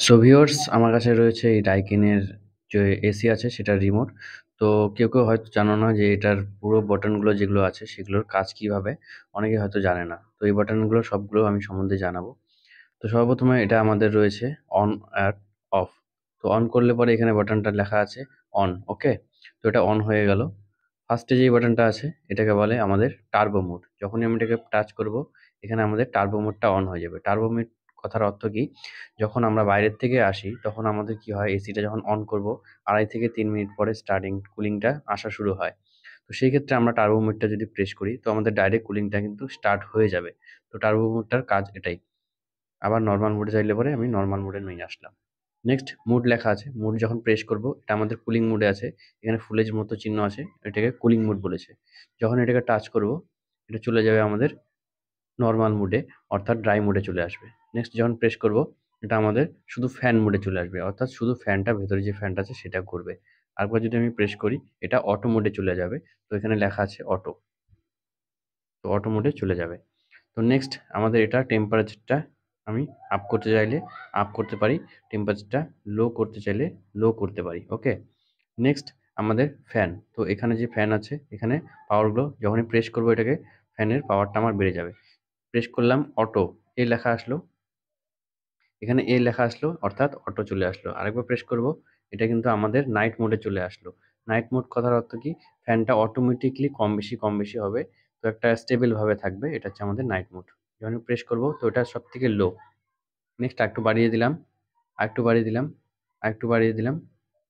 So viewers, আমার কাছে রয়েছে এই ডাইকিনের যে এসি আছে সেটার রিমোট। তো কেউ হয়তো জানো না যে এটার পুরো বাটনগুলো যেগুলো আছে সেগুলোর কাজ কিভাবে, অনেকে হয়তো জানে না। তো এই বাটনগুলো সবগুলো আমি সম্বন্ধে জানাবো। তো সর্বপ্রথমে এটা আমাদের রয়েছে অন আর অফ। তো অন করলে পরে এখানে বাটনটা লেখা আছে অন, ওকে? তো এটা অন হয়ে গেল। ফার্স্টে যেই বাটনটা আছে এটাকে বলে আমাদের টার্বো মোড। যখনই আমি এটাকে টাচ করব, এখানে আমাদের টার্বো মোডটা অন হয়ে যাবে। টার্বো মোড কথার অর্থ কি? যখন আমরা বাইরের থেকে আসি তখন আমাদের কি হয়, এসিটা যখন অন করব ২.৫ থেকে ৩ মিনিট পরে স্টার্টিং কুলিংটা আসা শুরু হয়। তো সেই ক্ষেত্রে আমরা টার্বো মোডটা যদি প্রেস করি তো আমাদের ডাইরেক্ট কুলিংটা কিন্তু স্টার্ট হয়ে যাবে। তো টার্বো মোডটার কাজ এটাই। আবার নরমাল মোডে চাইলে পরে আমি নরমাল মোডে নিয়ে আসলাম। নেক্সট মুড লেখা আছে। মুড যখন প্রেস করব, এটা আমাদের কুলিং মুডে আছে। এখানে ফুলের মতো চিহ্ন আছে। এটাকে কুলিং মুড বলেছে। যখন এটাকে টাচ করব, এটা চলে যাবে আমাদের নরমাল মুডে, অর্থাৎ ড্রাই মুডে চলে আসবে। নেক্সট যখন প্রেস করব, এটা আমাদের শুধু ফ্যান মুডে চলে আসবে, অর্থাৎ শুধু ফ্যানটা, ভেতরে যে ফ্যানটা আছে সেটা ঘুরবে। আরেকবার যদি আমি প্রেস করি, এটা অটো মোডে চলে যাবে। তো এখানে লেখা আছে অটো। তো অটো মোডে চলে যাবে। তো নেক্সট আমাদের এটা টেম্পারেচারটা আমি আপ করতে চাইলে আপ করতে পারি, টেম্পারেচারটা লো করতে চাইলে লো করতে পারি, ওকে? নেক্সট আমাদের ফ্যান। তো এখানে যে ফ্যান আছে, এখানে পাওয়ারগুলো যখনই প্রেস করব এটাকে, ফ্যানের পাওয়ারটা আমার বেড়ে যাবে। প্রেস করলাম অটো, এ লেখা আসলো। এখানে এ লেখা আসলো, অর্থাৎ অটো চলে আসলো। আরেকবার প্রেস করব, এটা কিন্তু আমাদের নাইট মোডে চলে আসলো। নাইট মোড কথার অর্থ কি? ফ্যানটা অটোমেটিক্যালি কম বেশি হবে। তো একটা স্টেবল ভাবে থাকবে। এটা হচ্ছে আমাদের নাইট মোড। যখন প্রেস করব তো এটা সবথেকে লো। নেক্সট আরেকটু বাড়িয়ে দিলাম, আরেকটু বাড়িয়ে দিলাম, আরেকটু বাড়িয়ে দিলাম,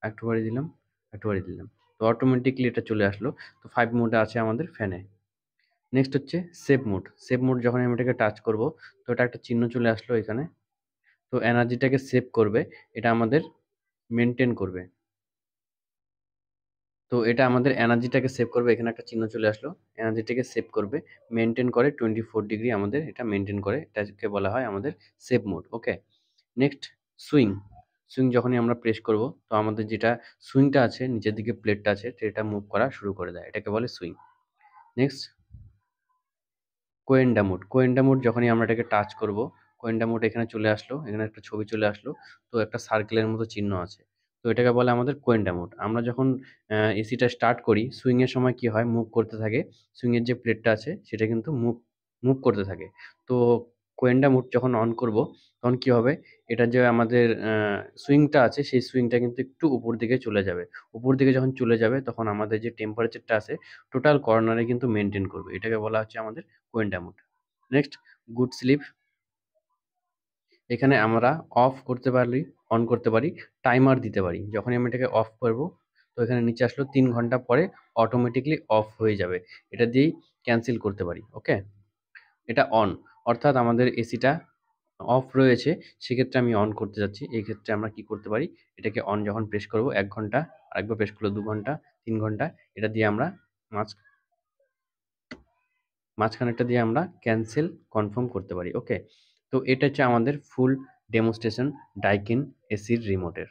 আরেকটু বাড়িয়ে দিলাম, আরেকটু বাড়িয়ে দিলাম। তো অটোমেটিক্যালি এটা চলে আসলো। তো 5 মোডে আছে আমাদের ফ্যানে। নেক্সট হচ্ছে সেভ মোড। সেভ মোড যখন আমি এটাকে টাচ করব, তো এটা একটা চিহ্ন চলে আসলো এখানে। তো এনার্জিটাকে সেভ করবে, এটা আমাদের মেইনটেইন করবে। তো এটা আমাদের এনার্জিটাকে সেভ করবে। এখানে একটা চিহ্ন চলে আসলো। এনার্জিটাকে সেভ করবে, মেইনটেইন করে 24 ডিগ্রি আমাদের এটা মেইনটেইন করে। এটাকে বলা হয় আমাদের save mode, okay? Next swing. Swing যখনই আমরা প্রেস করব, তো আমাদের যেটা সুইংটা আছে, নিচের দিকে প্লেটটা আছে, সেটা মুভ করা শুরু করে দেয়। এটাকে বলে সুইং। নেক্সট কোয়েন্ডা মোড। কোয়েন্ডা মোড যখনই আমরা এটাকে টাচ করব, কোয়েন্ডা মোড এখানে চলে আসলো। এখানে একটা ছবি চলে আসলো। তো একটা সার্কেলের মতো চিহ্ন আছে। তো এটাকে বলে আমাদের কোয়েন্ডা মোড। আমরা যখন এসিটা স্টার্ট করি, সুইং এর সময় কি হয়? মুভ করতে থাকে। সুইং এর যে প্লেটটা আছে সেটা কিন্তু মুভ মুভ করতে থাকে। তো কোয়েন্ডা মোড যখন অন করব, তখন কি হবে? এটা যে আমাদের সুইংটা আছে সেই সুইংটা কিন্তু একটু উপর দিকে চলে যাবে। উপর দিকে যখন চলে যাবে তখন আমাদের যে টেম্পারেচারটা আছে টোটাল কর্নারে কিন্তু মেইনটেইন করবে। এটাকে বলা হচ্ছে আমাদের কোয়েন্টা মোড। Next good sleep. এখানে আমরা অফ করতে পারি, অন করতে পারি, টাইমার দিতে পারি। যখনই আমি এটাকে অফ করব, তো এখানে নিচে আসলো ৩ ঘন্টা পরে অটোমেটিক্যালি অফ হয়ে যাবে। এটা দিয়েই ক্যানসেল করতে পারি, ওকে? এটা অন, অর্থাৎ আমাদের এসিটা অফ রয়েছে, সেক্ষেত্রে আমি অন করতে যাচ্ছি। এই ক্ষেত্রে আমরা কি করতে পারি? এটাকে অন যখন প্রেস করব ১ ঘন্টা, আরেকবার প্রেস করলে ২ ঘন্টা, ৩ ঘন্টা, এটা দিয়ে আমরা মাঝ মাঝখানেরটা দিয়ে আমরা ক্যানসেল কনফার্ম করতে পারি, ওকে? তো এটা হচ্ছে আমাদের ফুল ডেমনস্ট্রেশন ডাইকিন এসির রিমোটের।